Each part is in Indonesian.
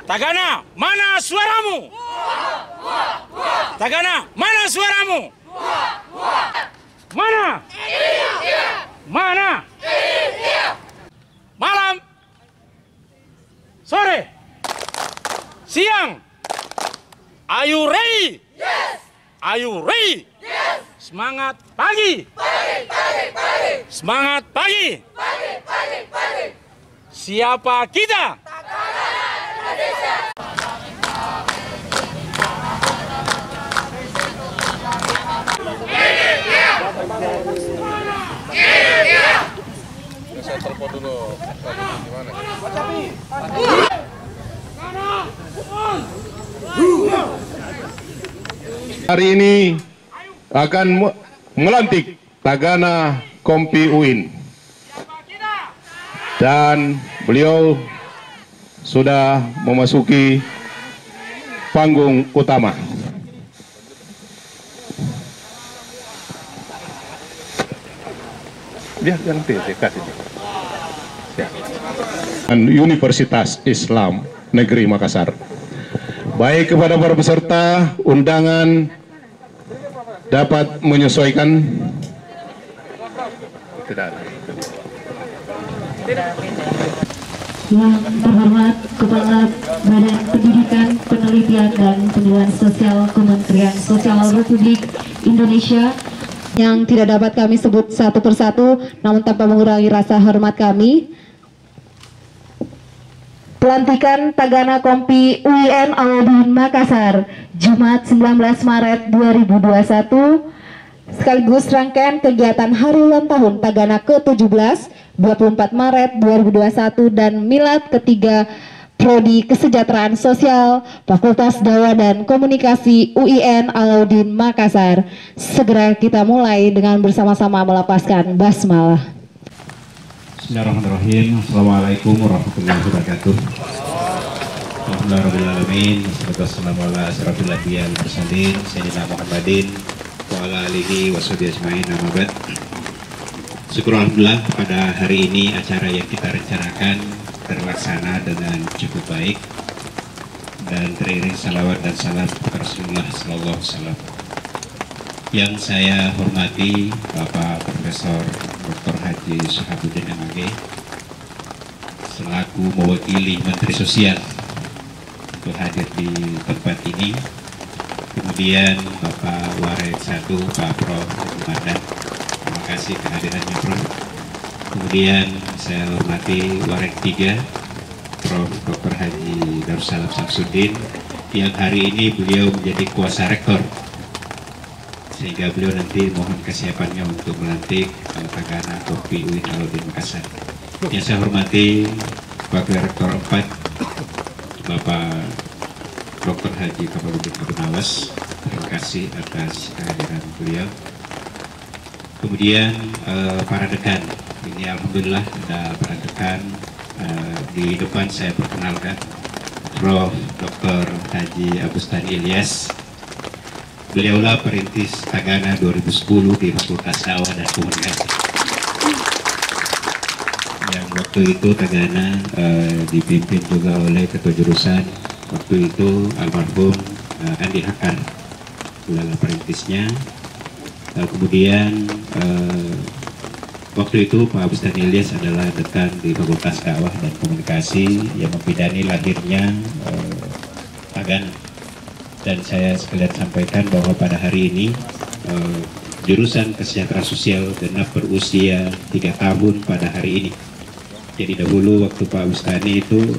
Tagana, mana suaramu? Tagana, mana suaramu? Mana? Mana? Malam, sore, siang. Are you ready? Yes. Are you ready? Yes. Semangat pagi. Pagi. Semangat pagi. Pagi. Siapa kita? Tagana Indonesia. Saya telepon dulu. Gimana? Hari ini akan melantik Tagana Kompi UIN, dan beliau sudah memasuki panggung utama. Dia yang dekat ini. Ya. Universitas Islam Negeri Makassar. Baik kepada para peserta undangan dapat menyesuaikan. Tidak ada. Yang terhormat Kepala Badan Pendidikan, Penelitian dan Penilaian Sosial Kementerian Sosial Republik Indonesia, yang tidak dapat kami sebut satu persatu namun tanpa mengurangi rasa hormat kami. Pelantikan Tagana Kompi UIN Alauddin Makassar, Jumat 19 Maret 2021, sekaligus rangkaian kegiatan Hari Ulang Tahun Tagana ke-17, 24 Maret 2021, dan Milad ketiga Prodi Kesejahteraan Sosial Fakultas Dakwah dan Komunikasi UIN Alauddin Makassar. Segera kita mulai dengan bersama-sama melafazkan basmalah. Bismillahirrahmanirrahim. Assalamualaikum warahmatullahi wabarakatuh. Alhamdulillahirrahmanirrahim. Wassalamualaikum warahmatullahi wabarakatuh. Sayyidina Muhammadin wa ala alihi wa sahbihi ajma'in, amma ba'd. Syukur alhamdulillah pada hari ini acara yang kita rencanakan terlaksana dengan cukup baik dan teriring salawat dan salam kepada Rasulullah sallallahu alaihi wasallam. Yang saya hormati Bapak Profesor Dr. Haji Syahabuddin MAG selaku mewakili Menteri Sosial untuk hadir di tempat ini. Kemudian Bapak Warid 1, Pak Prof. Komandan, terima kasih kehadirannya Prof. Kemudian saya hormati Warid 3, Prof. Dr. Haji Darussalam Samsudin, yang hari ini beliau menjadi kuasa rektor, sehingga beliau nanti mohon kesiapannya untuk melantik Tagana Kompi UIN Alauddin Makassar. Yang saya hormati Wakil Rektor 4, Bapak Dr. Haji Kamaludin Abdul Nawas, terima kasih atas kehadiran beliau. Kemudian para dekan, ini alhamdulillah ada para dekan. Di depan saya perkenalkan Prof. Dr. Haji Abustani Ilyas. Beliaulah perintis Tagana 2010 di Fakultas Dakwah dan Komunikasi. Yang waktu itu Tagana dipimpin juga oleh ketua jurusan waktu itu almarhum Andi Hakar, adalah perintisnya. Kemudian waktu itu Pak Abustani Ilyas adalah dekan di Fakultas Dakwah dan Komunikasi yang membidani lahirnya Tagana. Dan saya sekalian sampaikan bahwa pada hari ini jurusan kesejahteraan sosial genap berusia 3 tahun pada hari ini. Jadi dahulu waktu Pak Bustani itu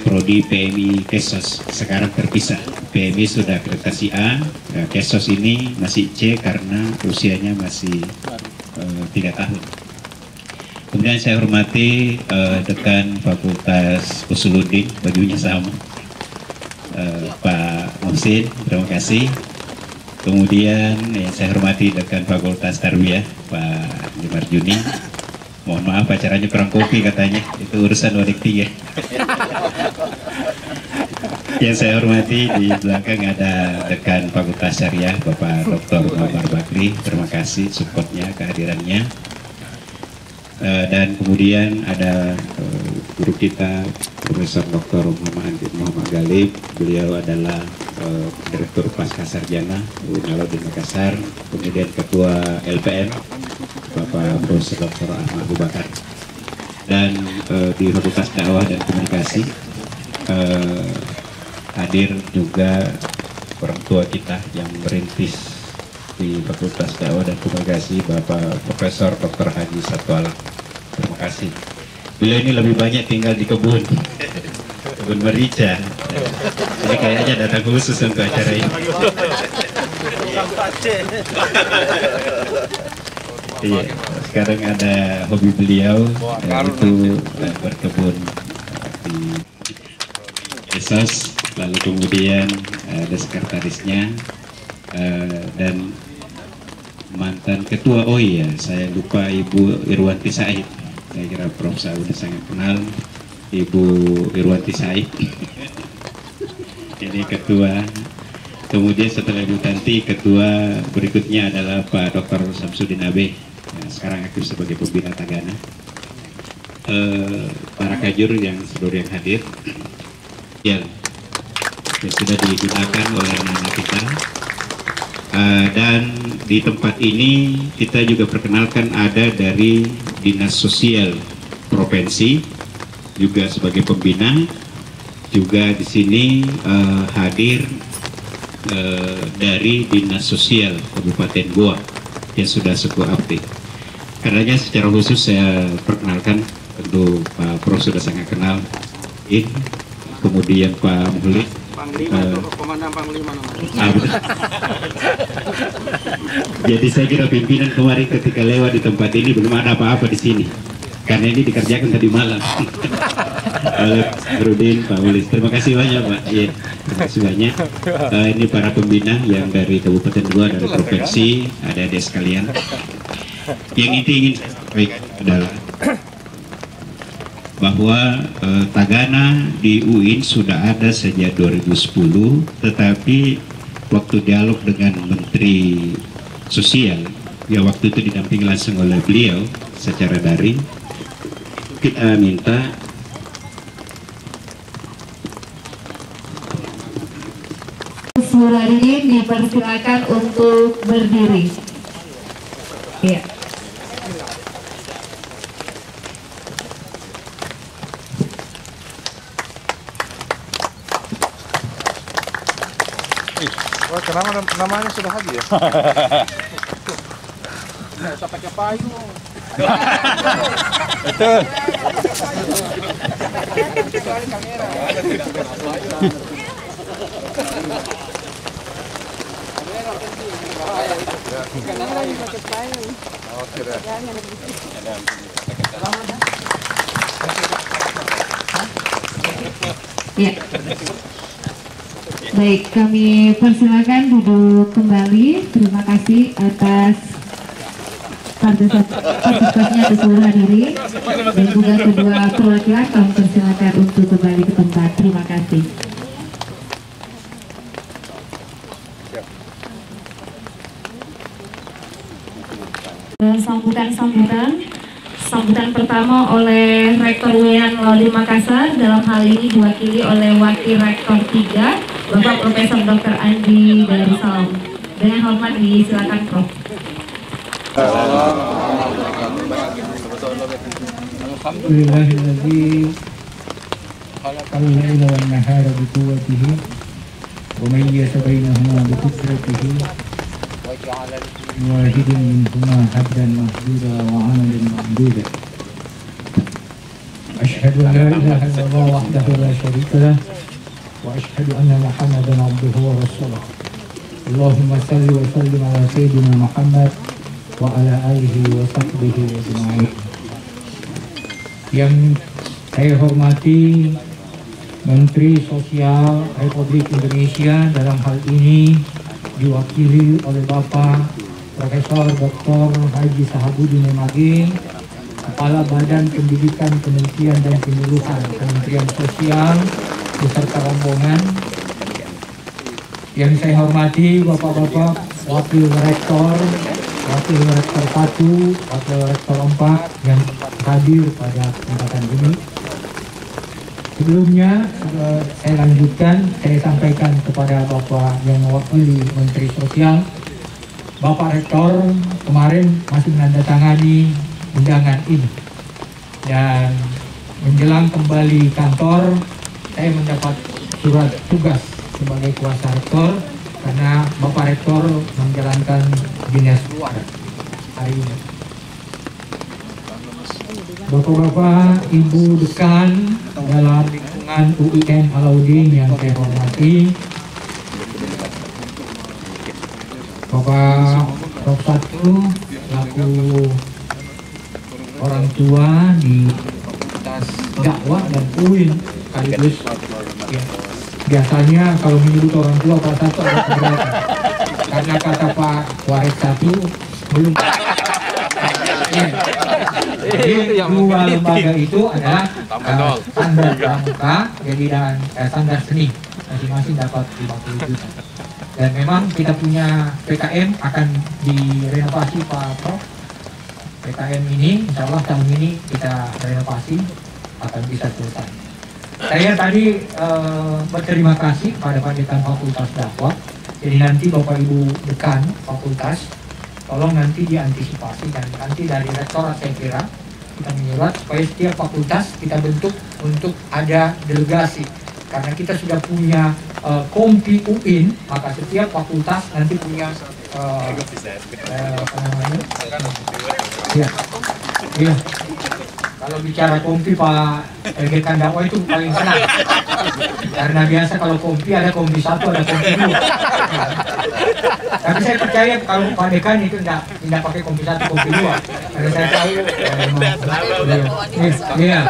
Prodi PMI Kesos, sekarang terpisah. PMI sudah akreditasi A, Kesos ini masih C karena usianya masih 3 tahun. Kemudian saya hormati dekan Fakultas Usuluddin, bajunya sama, Pak Muhsin, terima kasih. Kemudian yang saya hormati dekan Fakultas Tarbiyah, Pak Dimarjuni. Mohon maaf acaranya kurang kopi katanya, itu urusan Wadik 3. Yang saya hormati di belakang ada dekan Fakultas Syariah, Bapak Dr. Muhammad Bakri, terima kasih supportnya, kehadirannya. Dan kemudian ada guru kita Profesor Dr. Muhammad Galib. Beliau adalah Direktur Pasca Sarjana UIN Alauddin Makassar. Kemudian Ketua LPM Bapak Profesor Dr. Ahmad Abu Bakar. Dan di Fakultas Dakwah dan Komunikasi hadir juga orang tua kita yang merintis di Fakultas Dakwah dan Komunikasi, Bapak Profesor Dr. Haji Satwala. Terima kasih. Beliau ini lebih banyak tinggal di kebun merica. Jadi kayaknya datang khusus untuk acara ini. Iya, sekarang ada hobi beliau yaitu berkebun di Esos, lalu kemudian ada sekretarisnya dan mantan ketua, oh iya saya lupa, Ibu Irwanti Said. Saya kira Prof. Saud sangat kenal Ibu Irwanti Said. Ini ketua. Kemudian setelah Ibu Tanti, ketua berikutnya adalah Pak Dr. Samsudin Abe, sekarang aktif sebagai pembina Tagana. Para kajur yang seluruh yang hadir, yang sudah digunakan oleh anak-anak kita. Dan di tempat ini kita juga perkenalkan ada dari Dinas Sosial Provinsi juga sebagai pembina. Juga di sini hadir dari Dinas Sosial Kabupaten Goa yang sudah cukup aktif. Karenanya secara khusus saya perkenalkan, tentu Pak Prof sudah sangat kenal, kemudian Pak Muhli. Komandan Panglima Jadi saya kira pimpinan kemarin ketika lewat di tempat ini belum ada apa-apa di sini, karena ini dikerjakan tadi malam oleh Rudin, Pak Ulis. Terima kasih banyak Pak. Ya, terima kasih banyak. Ini para pembina yang dari Kabupaten Goa, dari provinsi, adik-adik sekalian. Yang inti ingin saya sampaikan adalah bahwa Tagana di UIN sudah ada sejak 2010, tetapi waktu dialog dengan Menteri Sosial, ya waktu itu didampingi langsung oleh beliau secara daring, kita minta seluruh hadirin dipersilakan untuk berdiri. Ya. Wah, kenapa namanya sudah habis ya? Nggak usah pakai payung. Betul. Ya. Baik, kami persilakan duduk kembali. Terima kasih atas partisipasinya ke seluruh hadirin dan juga kedua perwakilan. Kami persilakan untuk kembali ke tempat. Terima kasih. Sambutan pertama oleh Rektor UIN Alauddin Makassar, dalam hal ini diwakili oleh Wakil Rektor 3 Bapak Profesor Dr. Andi Darussalam. Dengan hormat disilakan Prof. Alhamdulillahilladzi khalaqal laila wan nahara bi quwwatihi wa mayyaza bainahuma bi qudratihi wa ja'ala wahidin minhuma haddan mahduda wa 'amalan mahduda. Asyhadu an la ilaha illallah wahdahu la syarika lah wa asyhadu anna Muhammadan 'abduhu wa rasuluh. Allahumma salli wa sallim ala sayyidina Muhammad wa ala alihi wa sahbihi ajma'in. Yang saya hormati Menteri Sosial Republik Indonesia, dalam hal ini diwakili oleh Bapak Profesor Dr. Haji Sahabuddin M.Ag, Kepala Badan Pendidikan, Penelitian dan Penyuluhan Kementerian Sosial beserta rombongan. Yang saya hormati Bapak-bapak Wakil Rektor 1, Wakil Rektor 4, yang hadir pada kesempatan ini. Sebelumnya saya lanjutkan, saya sampaikan kepada Bapak yang mewakili Menteri Sosial, Bapak Rektor kemarin masih menandatangani undangan ini, dan menjelang kembali kantor saya mendapat surat tugas sebagai kuasa rektor karena Bapak Rektor menjalankan dinas luar hari ini. Bapak-bapak, Ibu Dekan dalam lingkungan UIN Alauddin yang saya hormati, Bapak Prof. 1 selaku orang tua di Fakultas Dakwah dan UIN sekaligus ya, biasanya kalau menyebut orang tua Pak 1 ada keberatan karena kata Pak Warid 1 belum. Jadi dua lembaga itu adalah standar pramuka jadi dan standar seni, masing-masing dapat 50 juta. Dan memang kita punya PKM akan direnovasi Pak Prof. PKM ini insya Allah tahun ini kita renovasi akan bisa selesai. Saya tadi berterima kasih pada Pak Dekan Fakultas Dakwah. Jadi nanti Bapak Ibu Dekan Fakultas tolong nanti diantisipasi, dan nanti dari rektorat saya kira kita menyurat supaya setiap fakultas kita bentuk untuk ada delegasi, karena kita sudah punya kompi UIN, maka setiap fakultas nanti punya apa namanya? Iya. Kalau bicara kompi Pak Dekan Dakwah itu paling senang, karena biasa kalau kompi ada kompi 1 ada kompi 2. Tapi saya percaya kalau Pak Dekan itu tidak pakai kompi 1 kompi 2, karena saya tahu iya.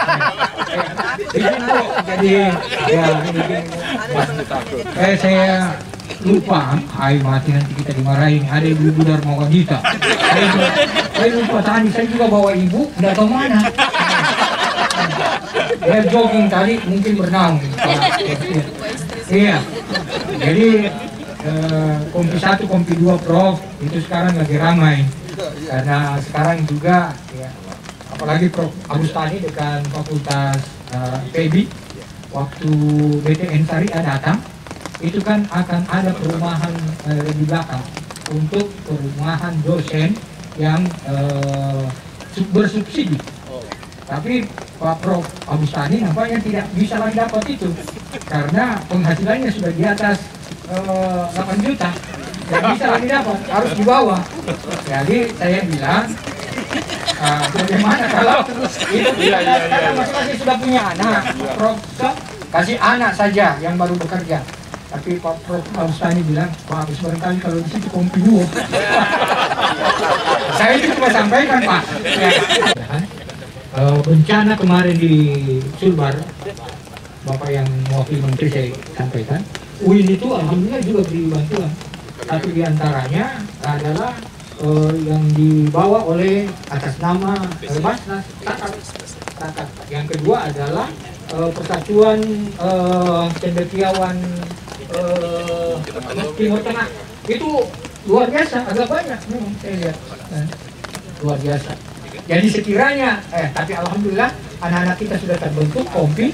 Jadi ya ini saya lupa, ayo mati nanti kita dimarahin, ada ibu-ibu Dharma Wanita. Saya lupa tadi, saya juga bawa ibu, nggak tahu mana. Dia jogging tadi, mungkin berenang. Iya, jadi kompi 1, kompi 2 Prof, itu sekarang lagi ramai. Karena sekarang juga, ya, apalagi Prof Agustani dengan Fakultas PB, waktu BTN Syariah datang, itu kan akan ada perumahan di belakang untuk perumahan dosen yang bersubsidi. Tapi Pak Prof Agustani nampaknya tidak bisa lagi dapat itu karena penghasilannya sudah di atas 8 juta. Tidak bisa lagi dapat, harus di bawah. Jadi saya bilang bagaimana kalau itu karena masing-masing sudah punya anak, Prof kasih anak saja yang baru bekerja. Tapi Pak Prof Agustani bilang, Pak, barangkali kalau di situ kompi 2. Saya itu cuma sampaikan, Pak. Ya. Bencana kemarin di Sulbar, Bapak yang mewakili Menteri saya sampaikan, UIN itu alhamdulillah juga beri bantuan. Satu di antaranya adalah yang dibawa oleh atas nama Basnas Takat. Yang kedua adalah Persatuan Cendekiawan Timur Tengah. Itu luar biasa, agak banyak memang saya lihat, luar biasa. Jadi sekiranya, tapi alhamdulillah anak-anak kita sudah terbentuk kompi,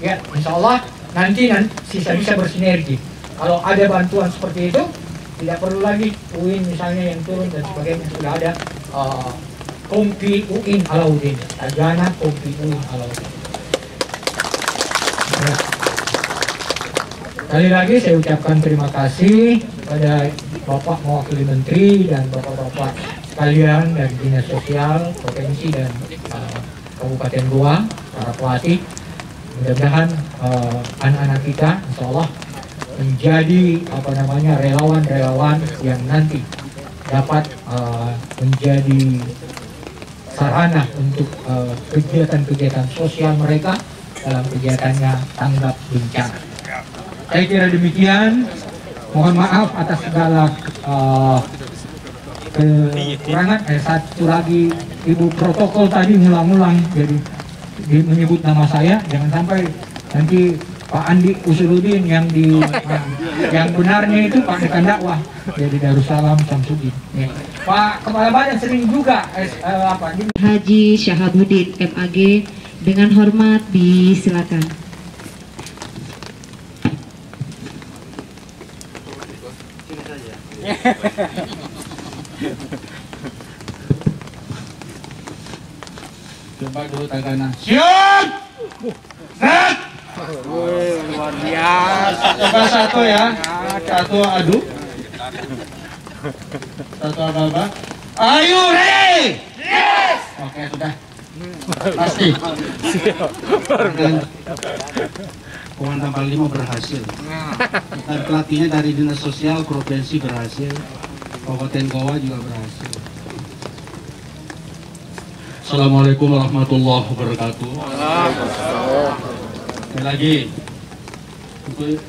ya insya Allah nanti bisa bersinergi. Kalau ada bantuan seperti itu, tidak perlu lagi UIN misalnya yang turun dan sebagainya, sudah ada kompi UIN Alauddin, Tajana kompi UIN Alauddin. Ya. Sekali lagi saya ucapkan terima kasih kepada Bapak mewakili Menteri dan Bapak-bapak sekalian dari Dinas Sosial Provinsi dan Kabupaten Goa, para pelatih. Mudah-mudahan anak-anak kita insya Allah menjadi relawan-relawan yang nanti dapat menjadi sarana untuk kegiatan-kegiatan sosial mereka dalam kegiatannya tanggap bencana. Saya kira demikian. Mohon maaf atas segala kekurangan. Satu lagi, Ibu protokol tadi ngulang-ngulang jadi menyebut nama saya, jangan sampai nanti Pak Andi Usuludin yang yang benarnya itu Pak Dekan Dakwah dari Darussalam Samsudin. Pak Kepala Badan sering juga Haji Syahabuddin MAG dengan hormat disilakan. Coba dulu tagana. Siap. Set. Luar biasa. Coba satu ya. Satu adu. Satu apa? Ayo ready. Yes. Oke sudah. Pasti. Komandan Panglima berhasil. Dan pelatihnya dari Dinas Sosial Provinsi berhasil. Kabupaten Goa juga berhasil. Assalamualaikum warahmatullahi wabarakatuh. Sekali lagi, untuk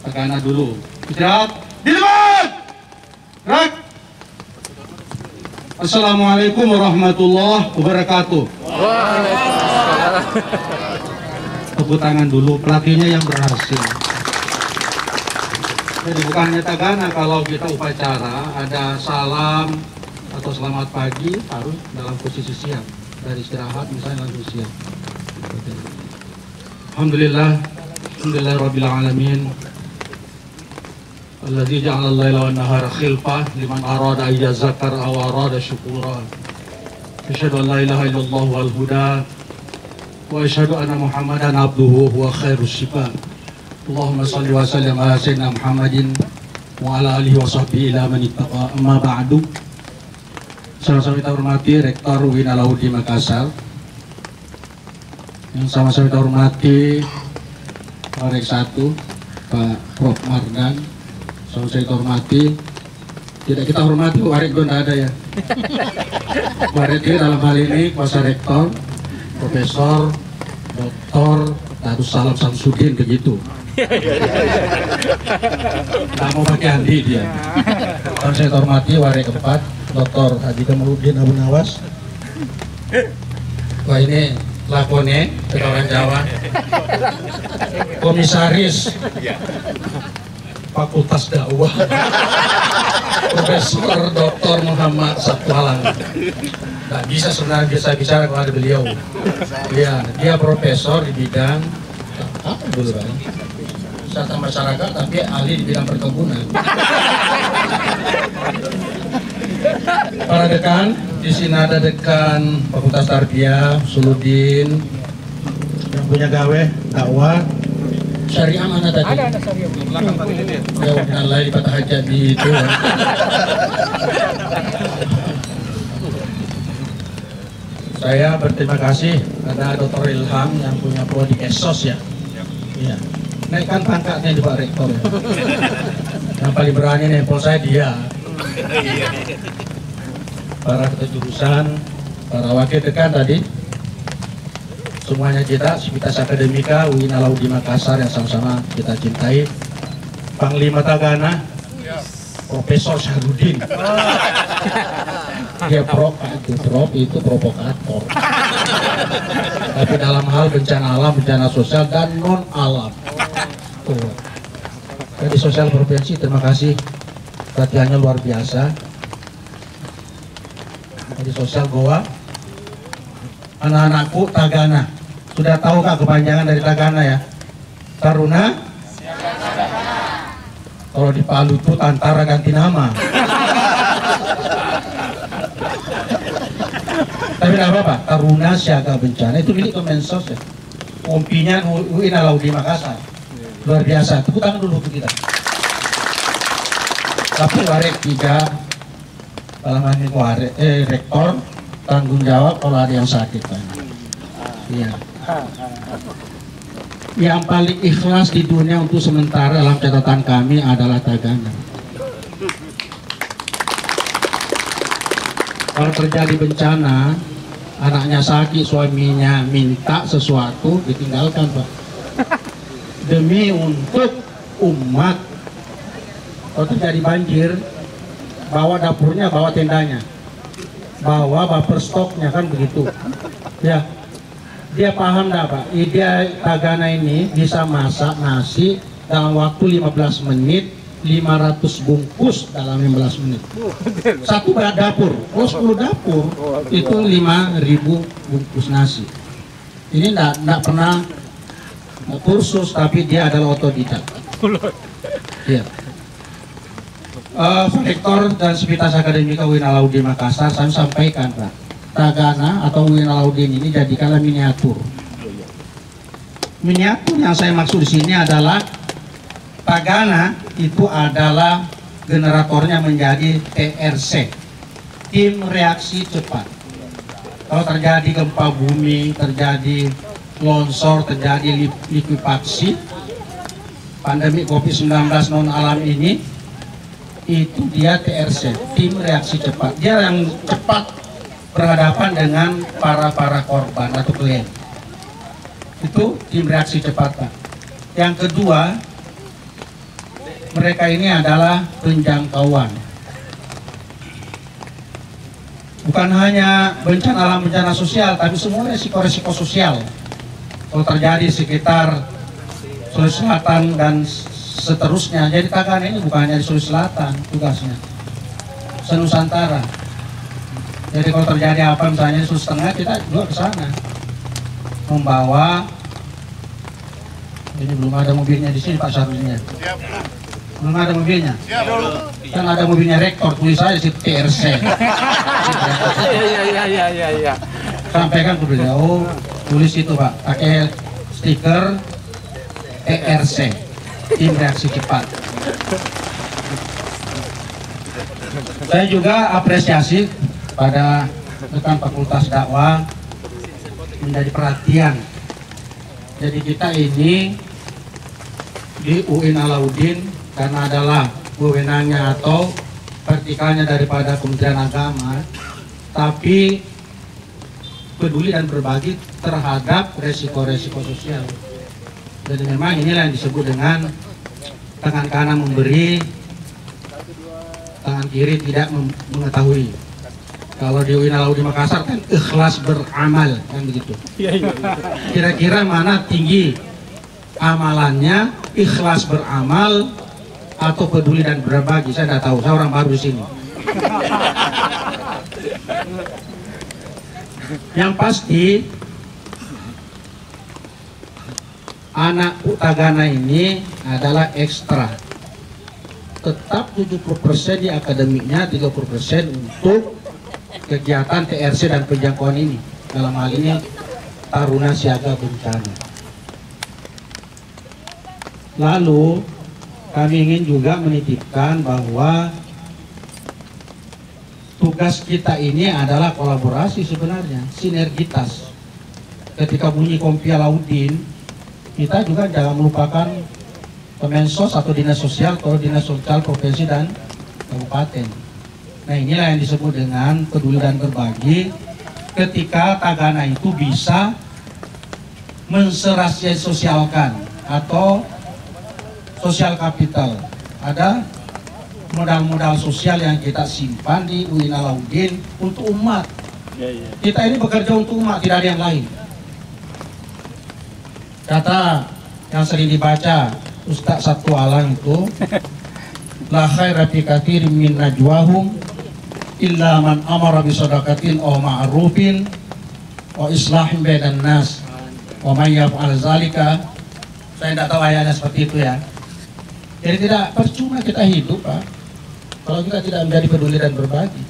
Tagana dulu. Istirahat. Di depan. Gerak. Assalamualaikum warahmatullahi wabarakatuh. Tepuk tangan dulu, pelatihnya yang berhasil. Jadi bukannya Tagana kalau kita upacara ada salam atau selamat pagi harus dalam posisi siap, dari istirahat misalnya langsung siap. Alhamdulillah rabbil alamin. Alladzi ja'ala al-laila wan nahara khilfah liman arada ay yazakkara aw arada syukura. Asyhadu an la ilaha illallah wal huda wa asyhadu anna Muhammadan abduhu wa khairus sifat. Allahumma shalli wa sallim ala sayyidina Muhammadin wa ala alihi wa sahbihi ila man ittaqa. Amma ba'du. Sama-sama kita hormati Rektor UIN Alauddin Makassar, yang sama-sama kita hormati Warek 1 Pak Prof Mardan, sama-sama kita hormati, tidak kita hormati Warek itu tidak ada ya. Warek itu dalam hal ini kuasa Rektor, Profesor, Doktor Darussalam Samsudin begitu. Nggak mau pakai Andi dia. Dan saya hormati Warek 4 Dr. Haji Kamaludin Abu Nawas. Wah ini lakone orang Jawa. Komisaris Fakultas Dakwah Profesor Dr. Muhammad Sabtualang. Nggak bisa sebenarnya bicara kalau ada beliau. Ya, dia profesor di bidang apa dulu Pak? Wisata masyarakat, tapi ahli di bidang perkebunan. Para dekan, di sini ada dekan Fakultas Tarbiyah, Suludin, yang punya gawe, dakwah, syariah mana tadi? Ada syariah. Belakang tadi dia. Ya, wakilan di Patah Hajat di itu. Saya berterima kasih ada Dr. Ilham yang punya prodi Esos ya. Iya. Naikkan pangkatnya di Pak Rektor ya. Yang paling berani nempel saya dia. Para ketua jurusan, para wakil dekan tadi, semuanya kita, Sivitas Akademika UIN Alauddin Makassar yang sama-sama kita cintai. Panglima Tagana, Profesor Syahrudin. Dia prof itu provokator. Tapi dalam hal bencana alam, bencana sosial dan non alam. Jadi sosial provinsi, terima kasih. Latihannya luar biasa. Di sosial Goa, anak-anakku Tagana, sudah tahu kak kepanjangan dari Tagana ya? Taruna. Kalau di Palu itu Tantara ganti nama. Tapi tidak apa-apa, Taruna Siaga Bencana itu milik Kemensos ya. Kompinya UIN Alauddin Makassar, luar biasa. Tepuk tangan dulu untuk kita. Tapi Warek 3 dalam hal ini Rektor tanggung jawab kalau ada yang sakit Pak. Iya. Yang paling ikhlas di dunia untuk sementara dalam catatan kami adalah Tagana. Kalau terjadi bencana, anaknya sakit, suaminya minta sesuatu, ditinggalkan Pak. Demi untuk umat. Kalau terjadi banjir, bawa dapurnya, bawa tendanya, bawa buffer stoknya kan begitu. Ya, Dia paham enggak Pak? Dia Tagana ini bisa masak nasi dalam waktu 15 menit 500 bungkus dalam 15 menit. Satu dapur, kalau 10 dapur itu 5.000 bungkus nasi. Ini enggak pernah kursus, tapi dia adalah otodidak. Iya. Rektor dan Sivitas Akademika UIN Alauddin Makassar, saya sampaikan Pak, Tagana atau UIN Alauddin ini jadikanlah miniatur. Miniatur yang saya maksud di sini adalah Tagana itu adalah generatornya menjadi TRC, tim reaksi cepat. Kalau terjadi gempa bumi, terjadi longsor, terjadi likuifaksi, pandemi COVID-19 non alam ini, itu dia TRC, tim reaksi cepat. Dia yang cepat berhadapan dengan para korban atau klien. Itu tim reaksi cepat Pak. Yang kedua, mereka ini adalah penjangkauan. Bukan hanya bencana alam, bencana sosial, tapi semua resiko-resiko sosial. Kalau terjadi sekitar Sulawesi Selatan dan seterusnya. Jadi Tagana ini bukan hanya di Sulawesi Selatan tugasnya, se-Nusantara. Jadi kalau terjadi apa misalnya di Sulawesi Tengah, kita juga ke sana membawa. Ini belum ada mobilnya di sini Pak Syarulnya. Belum ada mobilnya. Kan ada mobilnya rektor, tulis saja di TRC. Iya. Sampaikan ke beliau, tulis itu Pak, pakai stiker TRC, tim reaksi cepat. Saya juga apresiasi pada rekan Fakultas Dakwah menjadi perhatian. Jadi kita ini di UIN Alauddin karena adalah wewenangnya atau vertikalnya daripada Kementerian Agama, tapi peduli dan berbagi terhadap resiko-resiko sosial. Jadi memang inilah yang disebut dengan tangan kanan memberi, tangan kiri tidak mengetahui. Kalau di UIN Alauddin Makassar kan ikhlas beramal, kan begitu. Kira-kira mana tinggi amalannya, ikhlas beramal atau peduli dan berbagi? Saya tidak tahu, saya orang baru di sini. Yang pasti anak Tagana ini adalah ekstra. Tetap 70% di akademiknya, 30% untuk kegiatan TRC dan penjangkauan ini. Dalam hal ini Taruna Siaga Bencana. Lalu kami ingin juga menitipkan bahwa tugas kita ini adalah kolaborasi sebenarnya, sinergitas. Ketika bunyi Kompi Alauddin, kita juga jangan melupakan Kemensos atau Dinas Sosial atau Dinas Sosial Provinsi dan Kabupaten. Nah inilah yang disebut dengan peduli dan berbagi. Ketika Tagana itu bisa menserasialkan atau sosial kapital. Ada modal-modal sosial yang kita simpan di UIN Alauddin untuk umat. Kita ini bekerja untuk umat, tidak ada yang lain. Kata yang sering dibaca Ustaz Sabtu Alang itu, la khaira fi katsirin min najwahum illa man amara bi shadaqatin aw ma'rufin wa islahin bainan nas wa may yaf'al zalika. Saya tidak tahu ayatnya seperti itu ya. Jadi tidak percuma kita hidup Pak kalau kita tidak menjadi peduli dan berbagi.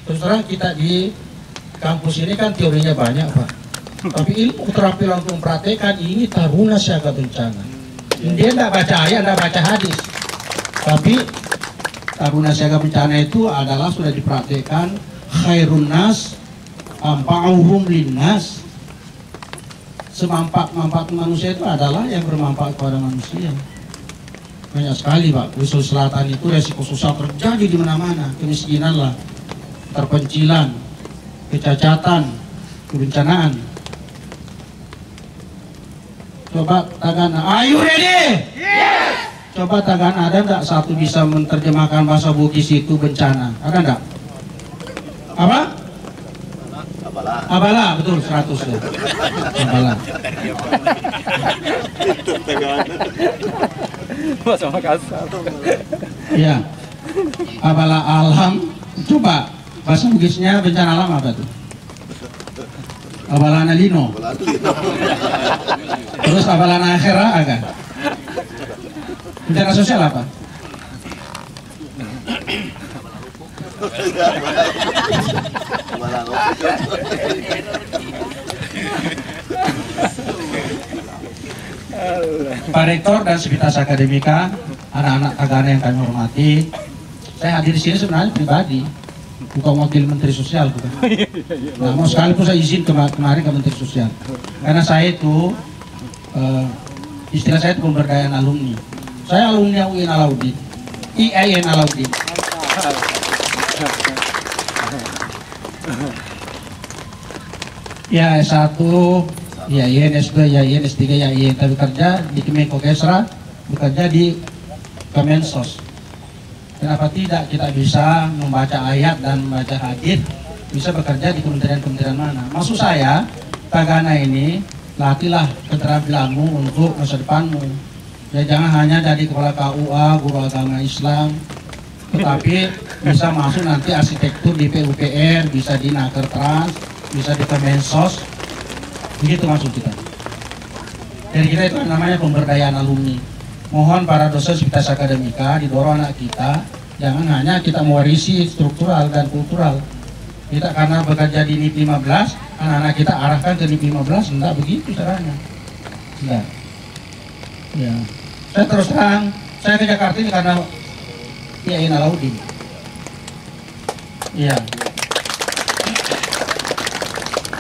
Terus terang kita di kampus ini kan teorinya banyak Pak, tapi ilmu keterampilan untuk mempraktekkan ini Taruna Siaga Bencana. Dia tidak baca ayat, tidak baca hadis, tapi Taruna Siaga Bencana itu adalah sudah dipraktekkan. Khairun nas ampa'uhum linnas. Semanfaat manusia itu adalah yang bermanfaat kepada manusia. Banyak sekali Pak, di Sulawesi Selatan itu resiko sosial terjadi di mana-mana. Kemiskinan lah, terpencilan, kecacatan, kebencanaan. Coba Tagana, are you ready? Yes. Coba Tagana, ada enggak satu bisa menerjemahkan bahasa Bugis itu bencana? Ada enggak? Apa? Abala, betul 100 ya. Abala. Bahasa Makassar. Iya. Abala alham. Coba bahasa Bugisnya bencana alam apa tuh? Abala analino. Terus abala akhera agak. Bencana sosial apa? Pak Rektor dan Sivitas Akademika, anak-anak Tagana yang kami hormati, saya hadir di sini sebenarnya pribadi, bukan wakil Menteri Sosial, bukan. Nah, mau sekalipun saya izin kemarin ke Menteri Sosial, karena saya itu istilah saya itu pemberdayaan alumni. Saya alumni UIN Alauddin, IAIN Alauddin. Ya S1, ya IAIN S2, ya IAIN S3, ya IAIN, tapi kerja di Kemenkokesra, bekerja di Kemensos. Kenapa tidak kita bisa membaca ayat dan membaca hadis, bisa bekerja di kementerian-kementerian mana? Maksud saya, Tagana ini latihlah keterampilanmu untuk masa depanmu. Ya jangan hanya jadi kepala KUA, guru agama Islam, tetapi bisa masuk nanti arsitektur di PUPR, bisa di Nakertrans, bisa di Kemensos. Begitu maksud kita. Jadi kita itu namanya pemberdayaan alumni. Mohon para dosen Sivitas Akademika didorong anak kita, jangan hanya kita mewarisi struktural dan kultural. Kita karena bekerja di NIP 15, anak-anak kita arahkan ke NIP 15, enggak begitu caranya. Enggak. Ya. Saya terus terang, saya ke Jakarta ini karena IAIN Alauddin. Iya.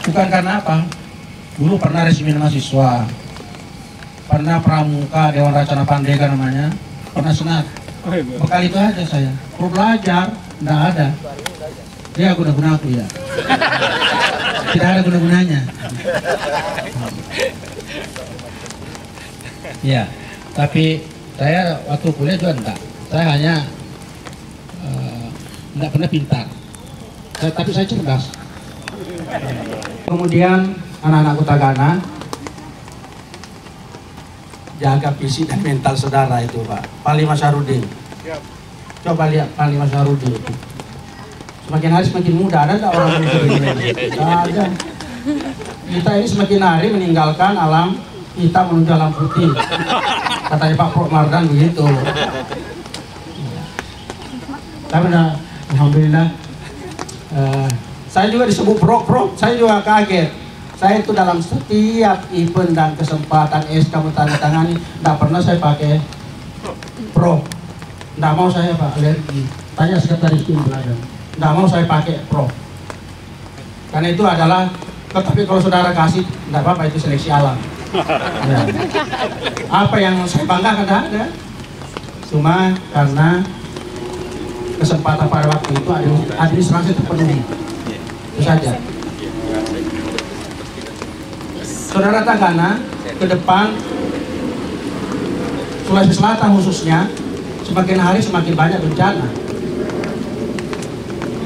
Bukan karena apa? Dulu pernah resimen mahasiswa, pernah pramuka, Dewan Racana Pandega namanya, pernah senat. Bekal itu aja saya. Perlu belajar, enggak ada. Dia guna-guna aku ya. Tidak ada guna-gunanya. Ya, tapi saya waktu kuliah juga enggak. Saya hanya enggak pernah pintar. Tapi saya cerdas. Kemudian anak-anakku Tagana, jaga fisik dan mental saudara itu Pak. Panglima Syarudin. Coba lihat Panglima Syarudin. Semakin hari semakin muda, ada nggak orang seperti ini? Ada. Kita ini semakin hari meninggalkan alam hitam menuju alam putih. Katanya Pak Prof Mardan begitu. Tapi alhamdulillah, saya juga disebut Prof. Saya juga kaget. Saya itu dalam setiap event dan kesempatan SK tangani, tidak pernah saya pakai Prof. Tidak mau saya Pak, alergi. Tanya sekretaris tim belajar. Tidak mau saya pakai Prof. Karena itu adalah, tetapi kalau saudara kasih, tidak apa-apa, itu seleksi alam. Ya. Apa yang saya banggakan ada. Cuma karena kesempatan pada waktu itu administrasi terpenuhi. Itu saja. Saudara Tagana, ke depan Sulawesi Selatan khususnya, semakin hari semakin banyak bencana.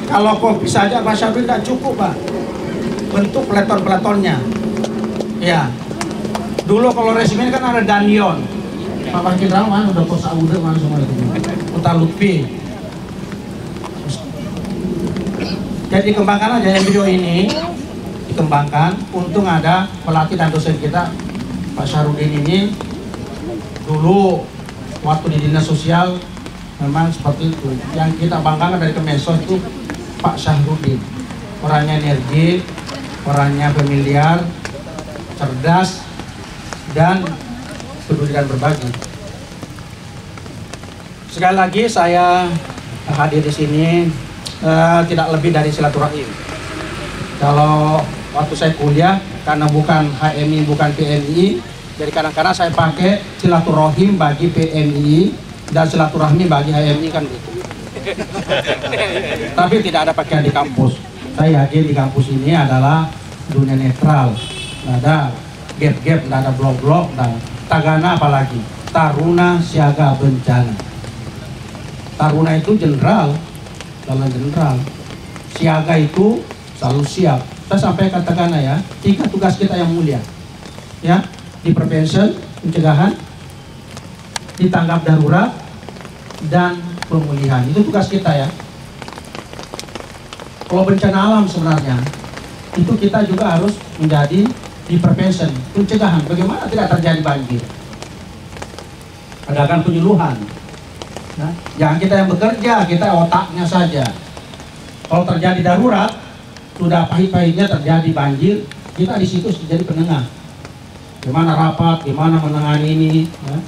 Kalau kopi saja Pak Syafri tidak cukup Pak, bentuk peleton-peletonnya. Ya, dulu kalau resimen kan ada Danion, Pak Parkir mana udah Kosa Uda mana semua itu, Uta Lutfi. Jadi dikembangkan aja yang video ini, dikembangkan. Untung ada pelatih dan dosen kita Pak Syarudin ini. Dulu waktu di dinas sosial memang seperti itu. Yang kita banggakan dari Kemensos itu Pak Syarudin, orangnya energi, orangnya familiar, cerdas, dan peduli dan berbagi. Sekali lagi saya hadir di sini tidak lebih dari silaturahim. Kalau waktu saya kuliah, karena bukan HMI, bukan PNI, jadi kadang-kadang saya pakai silaturahim bagi PNI dan silaturahmi bagi HMI kan gitu. Tapi tidak ada pakaian di kampus. Saya yakin di kampus ini adalah dunia netral. Tidak ada gap-gap, tidak ada blok-blok. Tagana apalagi, Taruna Siaga Bencana. Taruna itu jenderal, dalam jenderal. Siaga itu selalu siap. saya sampaikan tegana ya, 3 tugas kita yang mulia. Ya, di prevention, pencegahan, di tanggap darurat, dan pemulihan. Itu tugas kita ya. Kalau bencana alam sebenarnya, itu kita juga harus menjadi di prevention, pencegahan. Bagaimana tidak terjadi banjir? Adakan penyuluhan. Nah, jangan kita yang bekerja, kita otaknya saja. Kalau terjadi darurat, sudah pahit-pahitnya terjadi banjir, kita di situ jadi penengah. Gimana rapat, gimana menangani ini. Ya.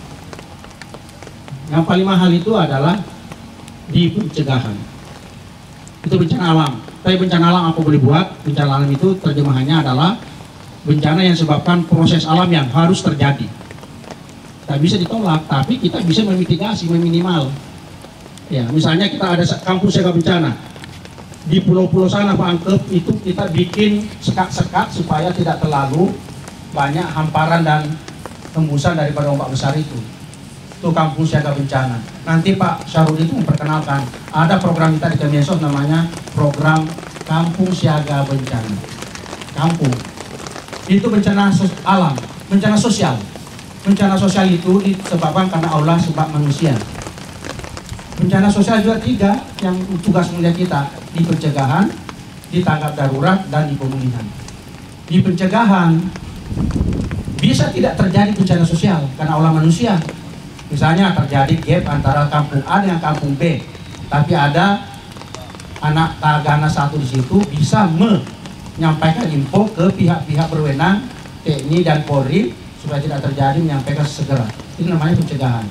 Yang paling mahal itu adalah di pencegahan. Itu bencana alam. Tapi bencana alam apa boleh buat? Bencana alam itu terjemahannya adalah bencana yang disebabkan proses alam yang harus terjadi. Tak bisa ditolak, tapi kita bisa memitigasi, meminimal. Ya, misalnya kita ada kampung siaga bencana di pulau-pulau sana Pak Angkep, itu kita bikin sekat-sekat supaya tidak terlalu banyak hamparan dan hembusan daripada ombak besar itu. Itu kampung siaga bencana. Nanti Pak Syarul itu memperkenalkan ada program kita di Kemensos namanya program Kampung Siaga Bencana. Kampung itu bencana alam, bencana sosial. Bencana sosial itu disebabkan karena Allah sebab manusia. Bencana sosial juga 3 yang tugas mulia kita, di pencegahan, di tanggap darurat, dan di pemulihan. Di pencegahan bisa tidak terjadi bencana sosial karena Allah manusia. Misalnya terjadi gap antara kampung A dengan kampung B, tapi ada anak tagana 1 di situ bisa menyampaikan info ke pihak-pihak berwenang TNI dan Polri supaya tidak terjadi, menyampaikan segera. Itu namanya pencegahan.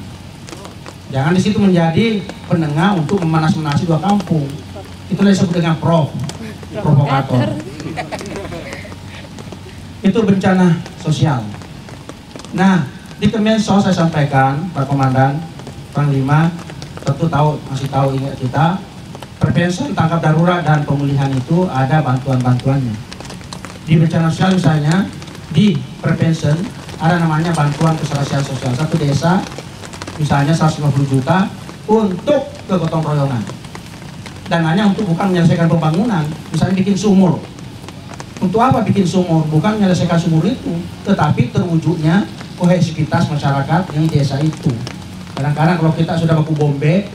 Jangan di situ menjadi penengah untuk memanas-manasi 2 kampung. Itulah disebut dengan provokator. Itu bencana sosial. Nah, di Kemensos saya sampaikan, Pak Komandan, Panglima, tentu masih tahu ingat kita, prevention, tanggap darurat, dan pemulihan itu ada bantuan-bantuannya. Di bencana sosial misalnya, di prevention ada namanya bantuan keserasian sosial. Satu desa misalnya 150 juta untuk kegotong royongan. Dan hanya untuk bukan menyelesaikan pembangunan, misalnya bikin sumur. Untuk apa bikin sumur? Bukan menyelesaikan sumur itu, tetapi terwujudnya kohesivitas masyarakat di desa itu. Kadang-kadang kalau kita sudah baku bombe,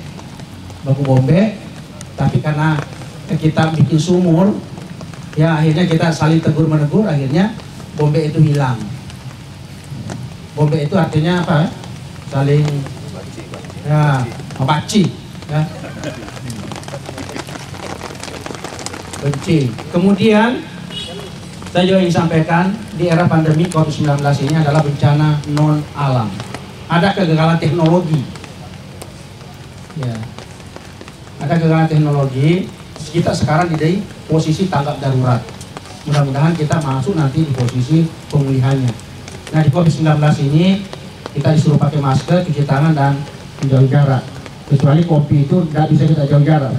tapi karena kita bikin sumur, ya akhirnya kita saling tegur-menegur, akhirnya bombe itu hilang. Bombe itu artinya apa? Saling ya, membaci, ya. Benci. Kemudian saya juga ingin sampaikan di era pandemi COVID-19 ini adalah bencana non alam. Ada kegagalan teknologi. Ya. Ada kegagalan teknologi. Kita sekarang di posisi tanggap darurat. Mudah-mudahan kita masuk nanti di posisi pemulihannya. Nah, di COVID-19 ini kita disuruh pakai masker, cuci tangan, dan menjauh jarak. Kecuali kopi itu tidak bisa kita jauh jarak.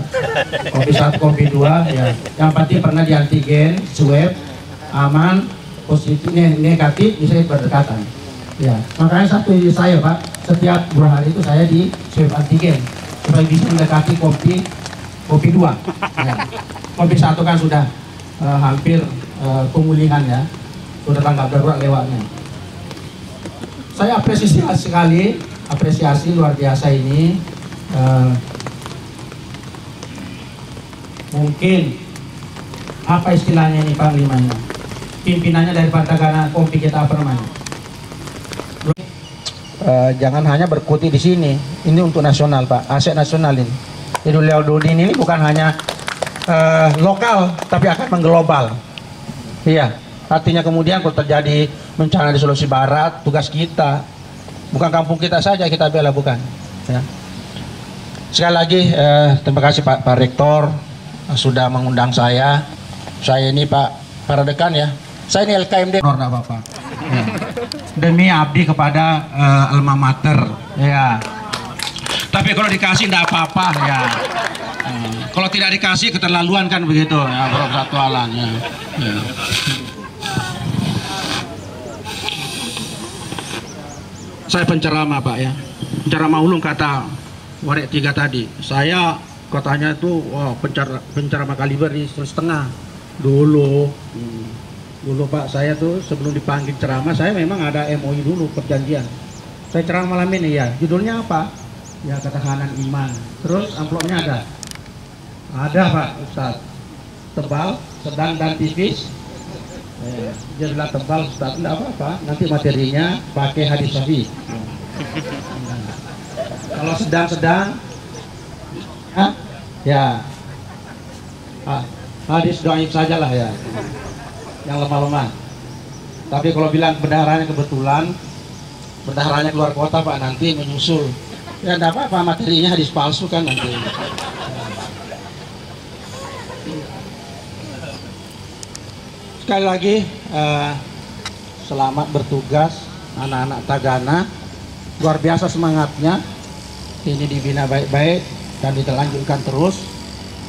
Kopi 1, kopi 2, ya. Yang penting pernah di antigen, swab, aman, positif, negatif, bisa berdekatan. Ya, makanya saya Pak, setiap 2 hari itu saya di swab antigen supaya bisa mendekati kopi 2. Ya. Kopi 1 kan sudah hampir pemulihan ya, sudah tanggap darurat lewatnya. Saya apresiasi luar biasa ini. Mungkin apa istilahnya ini Panglimanya, pimpinannya dari Partagana Kompi kita apa namanya? Jangan hanya berkutik di sini. Ini untuk nasional Pak, aset nasional ini. Jadi Leodudin ini bukan hanya lokal, tapi akan mengglobal. Iya, artinya kemudian kalau terjadi bencana di Sulawesi Barat, tugas kita bukan kampung kita saja kita bela, bukan. Ya. Sekali lagi terima kasih Pak Rektor sudah mengundang saya. Saya ini Pak Paradekan ya. Saya ini LKMD. Enggak apa-apa. Ya. Demi abdi kepada alma mater. Ya. Tapi kalau dikasih enggak apa-apa ya. Kalau tidak dikasih keterlaluan kan begitu ya, persatualan ya. Ya. Saya penceramah Pak ya. Penceramah ulung kata Warek 3 tadi. Saya katanya itu penceramah kaliber di 1,5. Dulu Pak, saya tuh sebelum dipanggil ceramah, saya memang ada MOU dulu, perjanjian. Saya ceramah malam ini ya, judulnya apa? Ya, ketahanan iman. Terus amplopnya ada? Ada Pak Ustaz. Tebal, sedang dan tipis. Jadilah tebal Ustaz, enggak apa-apa. Nanti materinya pakai hadis sahih. Kalau sedang-sedang, ya hadis dhaif sajalah ya, yang lemah-lemah. Tapi kalau bilang bendaharanya kebetulan, bendaharanya keluar kota Pak, nanti menyusul. Ya enggak apa-apa, materinya hadis palsu kan nanti. Sekali lagi selamat bertugas anak-anak Tagana, luar biasa semangatnya. Ini dibina baik-baik dan dilanjutkan terus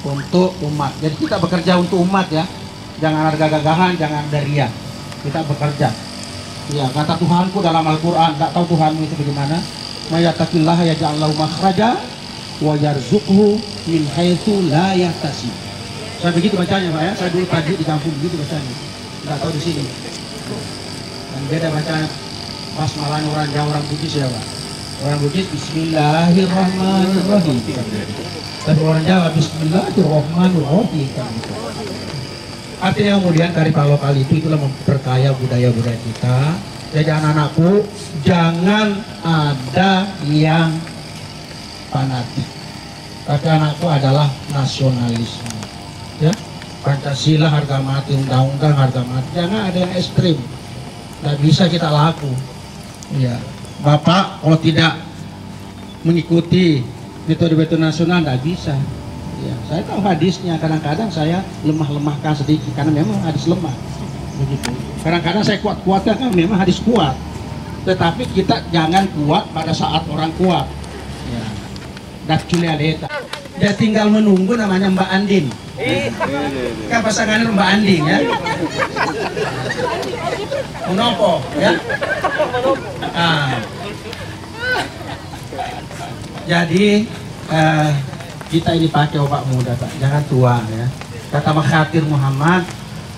untuk umat. Jadi kita bekerja untuk umat ya, jangan ada gagahan, jangan ada riya. Kita bekerja. Ya, kata Tuhanku dalam Al-Quran, tak tahu Tuhanmu itu bagaimana? Mayatakillah yaj'al lahu makhraja wa yarzuqhu min haitsu la yahtasib. Saya begitu bacanya Pak ya, saya dulu pagi di kampung begitu bacanya. Nggak tahu di sini. Dan beda bacanya basmalahnya orang Jawa, orang Bugis ya Pak. Orang Bugis Bismillahirrahmanirrahim. Tapi orang Jawa Bismillahirrahmanirrahim. Artinya kemudian kearifan lokal itulah memperkaya budaya-budaya kita. Jadi anak-anakku, jangan ada yang fanatik. Tapi anakku adalah nasionalisme. Ya, Pancasila harga mati, undang-undang harga mati. Jangan ada yang ekstrim. Nggak bisa kita laku. Ya, Bapak kalau tidak mengikuti metode-metode nasional nggak bisa. Ya, saya tahu hadisnya. Kadang-kadang saya lemah-lemahkan sedikit karena memang hadis lemah. Begitu. Kadang-kadang saya kuat-kuatkan kan memang hadis kuat. Tetapi kita jangan kuat pada saat orang kuat. Ya. Daculialeta. Dia tinggal menunggu namanya Mbak Andin. Kan pasangannya Mbak Andin ya. Menopo ya. Jadi kita ini pakai obat muda Pak, jangan tua ya. Kata Mahathir Muhammad,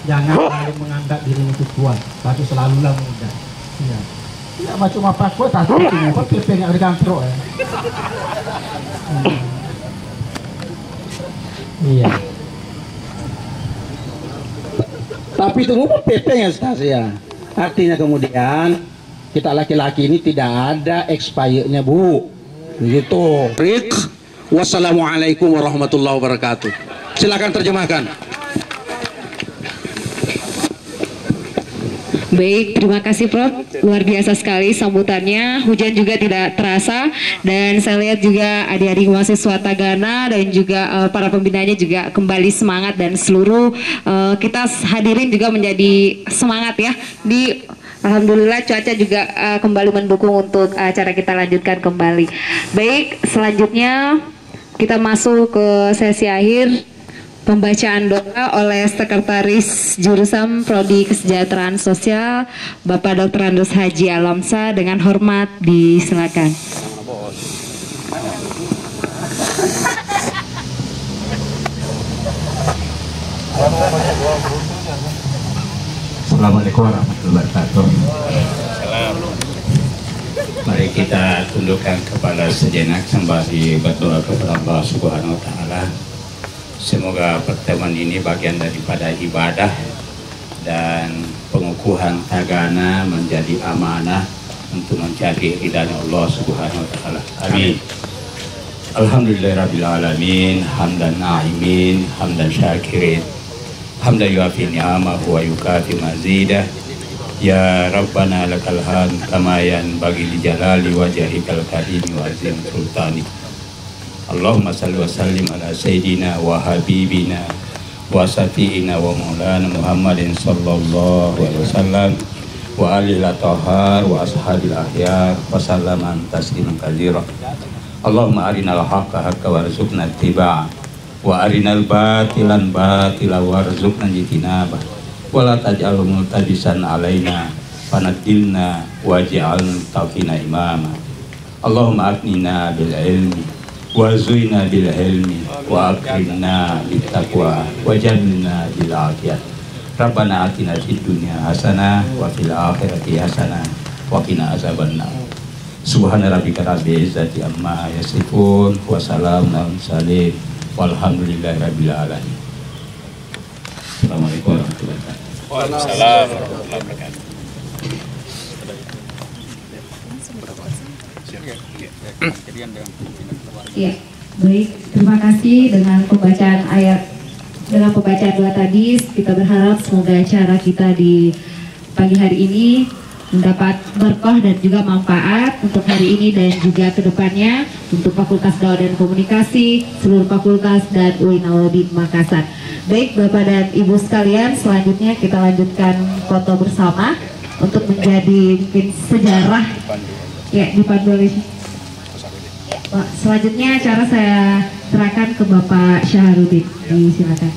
jangan selalu menganggap dirimu itu tua, tapi selalulah muda. Ya. Tidak cuma Pak Kuat, tapi apa PP nggak bergantung ya. Iya. Tapi tunggu PP nya Ustaz ya. Artinya kemudian kita laki-laki ini tidak ada expirednya Bu. Begitu. Rik. Wassalamualaikum warahmatullahi wabarakatuh. Silakan terjemahkan. Baik, terima kasih Prof. Luar biasa sekali sambutannya. Hujan juga tidak terasa. Dan saya lihat juga adik-adik mahasiswa Tagana dan juga para pembinanya juga kembali semangat. Dan seluruh kita hadirin juga menjadi semangat ya. Alhamdulillah cuaca juga kembali mendukung untuk acara kita lanjutkan kembali. Baik, selanjutnya kita masuk ke sesi akhir. Pembacaan doa oleh Sekretaris Jurusan Prodi Kesejahteraan Sosial Bapak Dr. Andus Haji Alamsa, dengan hormat disilakan. Assalamualaikum warahmatullahi wabarakatuh. Mari kita tundukkan kepala sejenak sembari berdoa kepada Allah Subhanahu wa Ta'ala. Semoga pertemuan ini bagian daripada ibadah dan pengukuhan Tagana menjadi amanah untuk mencari ridha Allah Subhanahu wa Ta'ala. Amin. Alhamdulillahirabbil alamin, hamdan na'imin, hamdan syakirin, hamdan yuafi ni'amahu wa yukafi mazidah. Ya Rabbana lakal hamd kama yanbaghi li jalali wajhikal karim wa azim sultani. Allahumma salli wa sallim ala sayyidina wa habibina wa safiina wa maulana Muhammadin sallallahu alaihi wasallam wa alihi tahar wa ashabil akhyar wa sallaman tasliman katsira. Allahumma arinal haqqa haqqa warzuqna ittiba'a wa arinal batilan batila warzuqna ijtinabah wa la taj'alhu multabisan alaina fanadilna waj'al tawfina imama. Allahumma aghnina bil ilmi wa zuina bil hilmi wa akrimna bit taqwa wa jannina bil afiyah. Rabbana atina fid dunya hasanah wa fil akhirati hasanah wa qina azabannar. Subhana rabbika rabbil izzati amma yasifun wa salamun alal mursalin walhamdulillahi rabbil alamin. Assalamualaikum warahmatullahi wabarakatuh. Waalaikumsalam warahmatullahi wabarakatuh. Ya, baik. Terima kasih dengan pembacaan ayat, dengan pembacaan doa tadi. Kita berharap semoga acara kita di pagi hari ini mendapat berkah dan juga manfaat untuk hari ini dan juga kedepannya untuk Fakultas Dakwah dan Komunikasi, seluruh fakultas dan UIN Alauddin Makassar. Baik Bapak dan Ibu sekalian, selanjutnya kita lanjutkan foto bersama untuk menjadi mungkin sejarah ya dipandu oleh selanjutnya acara saya serahkan ke Bapak Syahrudin. Silakan.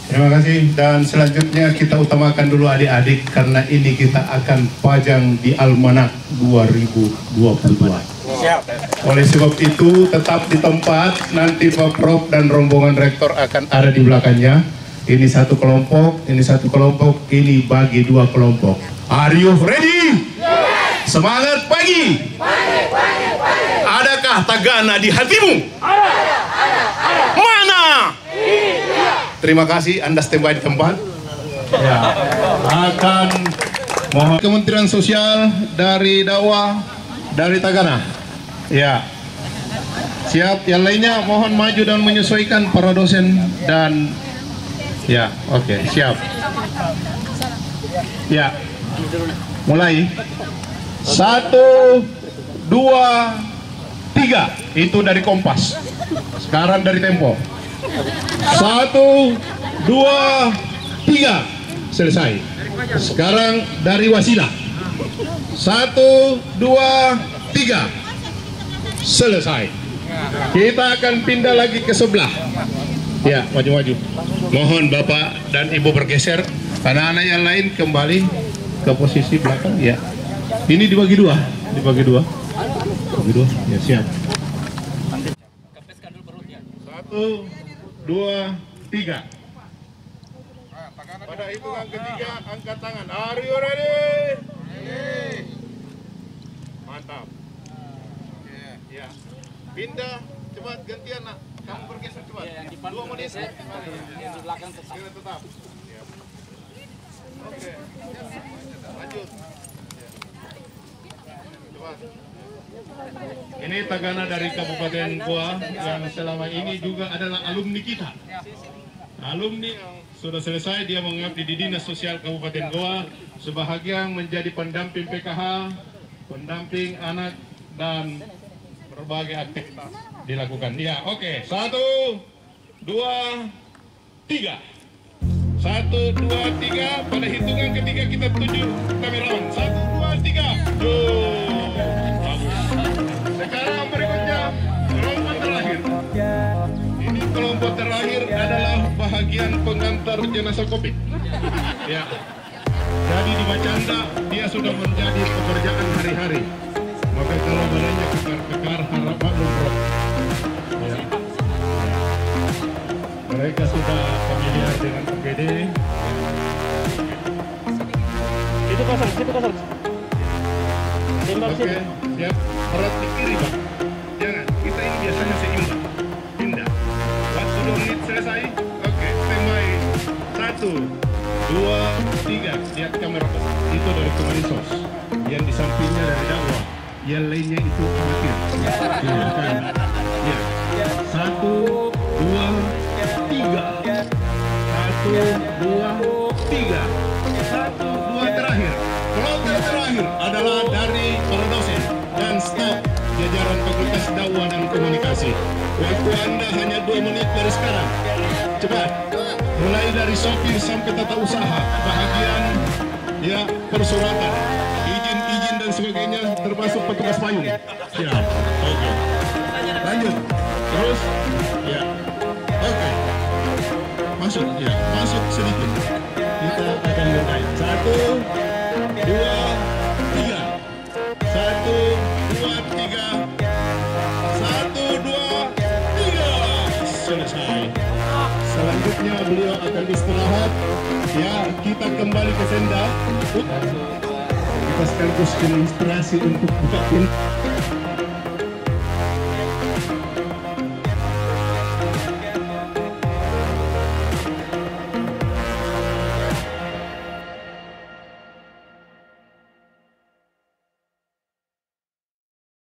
Terima kasih, dan selanjutnya kita utamakan dulu adik-adik karena ini kita akan pajang di Almanak 2022. Oleh sebab itu tetap di tempat, nanti Pak Prof dan rombongan rektor akan ada di belakangnya. Ini satu kelompok, ini satu kelompok, ini bagi dua kelompok. Are you ready? Semangat pagi. Adakah tagana di hatimu? Mana? Terima kasih, Anda standby di tempat. Ya, akan mohon Kementerian Sosial dari dakwah dari Tagana. Ya, siap. Yang lainnya mohon maju dan menyesuaikan para dosen dan ya, oke, siap. Ya, mulai. 1, 2, 3. Itu dari Kompas. Sekarang dari Tempo. 1, 2, 3. Selesai. Sekarang dari Wasilah. 1, 2, 3. Selesai. Kita akan pindah lagi ke sebelah. Ya, maju-maju. Mohon Bapak dan Ibu bergeser. Anak-anak yang lain kembali ke posisi belakang. Ya. Ini dibagi dua. Dibagi dua. Dibagi dua. Ya, siap. 1, 2, 3. Pada hitungan ketiga, angkat tangan. Are you ready? Mantap. Ya. Pindah, cepat gantian nak. Kamu bergeser cepat. 2 menit. Di belakang tetap. Oke. Lanjut. Cepat. Ini Tagana dari Kabupaten Goa yang selama ini juga adalah alumni kita. Alumni yang sudah selesai, dia mengabdi di Dinas Sosial Kabupaten Goa, sebahagian menjadi pendamping PKH, pendamping anak dan berbagai aktivitas dilakukan. Ya, oke. 1, 2, 3. 1, 2, 3. Pada hitungan ketiga kita tuju kamerawan. 1, 2, 3. Sekarang berikutnya kelompok terakhir. Ini kelompok terakhir adalah bahagian pengantar jenazah Covid. Ya. Jadi di Bacanda dia sudah menjadi pekerjaan hari-hari. Maka kalau badannya kekar-kekar harap maklum Bro. Ya. Mereka sudah familiar dengan UGD. Itu kosong, situ kosong. Oke, siap. Berat di kiri, Pak. Jangan, kita ini biasanya seimbang. Pindah. Waktu 2 menit selesai. Oke, standby. 1, 2, 3. Lihat kamera, Pak. Itu dari Kemensos. Yang di sampingnya dari dakwah. Yang lainnya itu amatir. Ya. 1, 2, 3. 1, 2, 3. 1, 2 terakhir. Kelompok terakhir adalah dari para dosen dan staf jajaran Fakultas Dakwah dan Komunikasi. Waktu Anda hanya 2 menit dari sekarang. Cepat. Mulai dari sopir sampai tata usaha, bahagian ya persuratan, izin dan sebagainya, termasuk petugas payung. Ya, oke. Lanjut. Terus, ya, oke. Masuk, ya, masuk sedikit. Kita akan mulai. 1, 2, 3. 1, 2, 3. 1, 2, beliau akan istirahat. Ya, kita kembali ke senda. Kita sekaligus demonstrasi untuk buka pintu.